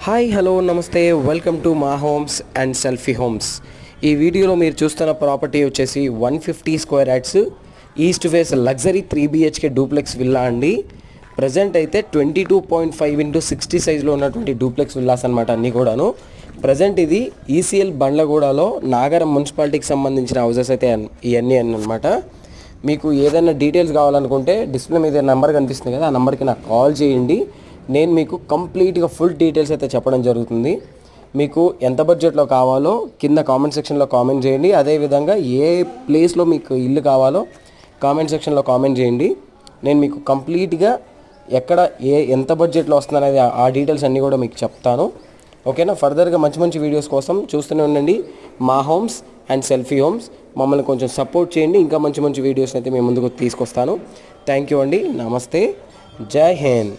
Hi hello నమస్తే welcome to మా homes and selfie homes. ఈ వీడియోలో మీరు చూస్తున్న ప్రాపర్టీ వచ్చేసి 150 square yards east face luxury 3BHK duplex villa అండి. ప్రజెంట్ అయితే 22.5x60 సైజులో ఉన్నటువంటి డూప్లెక్స్ విల్లాస్ అనమాట అన్నీ కూడాను. ప్రజెంట్ ఇది ఈసీఎల్ బండ్లగూడలో నాగరం మున్సిపాలిటీకి సంబంధించిన హౌసెస్ అయితే ఇవన్నీ అనమాట. మీకు ఏదైనా డీటెయిల్స్ కావాలనుకుంటే డిస్ప్లే మీద నెంబర్ కనిపిస్తుంది కదా, ఆ నెంబర్కి నాకు కాల్ చేయండి. నేను మీకు కంప్లీట్గా ఫుల్ డీటెయిల్స్ అయితే చెప్పడం జరుగుతుంది. మీకు ఎంత బడ్జెట్లో కావాలో కింద కామెంట్ సెక్షన్లో కామెంట్ చేయండి. అదేవిధంగా ఏ ప్లేస్లో మీకు ఇల్లు కావాలో కామెంట్ సెక్షన్లో కామెంట్ చేయండి. నేను మీకు కంప్లీట్గా ఎక్కడ ఎంత బడ్జెట్లో వస్తుందనేది ఆ డీటెయిల్స్ అన్నీ కూడా మీకు చెప్తాను. ఓకేనా? ఫర్దర్గా మంచి మంచి వీడియోస్ కోసం చూస్తూనే ఉండండి మా హోమ్స్ అండ్ సెల్ఫీ హోమ్స్. మమ్మల్ని కొంచెం సపోర్ట్ చేయండి. ఇంకా మంచి మంచి వీడియోస్ అయితే మేము ముందుకు తీసుకొస్తాను. థ్యాంక్ యూ అండి. నమస్తే. జై హింద్.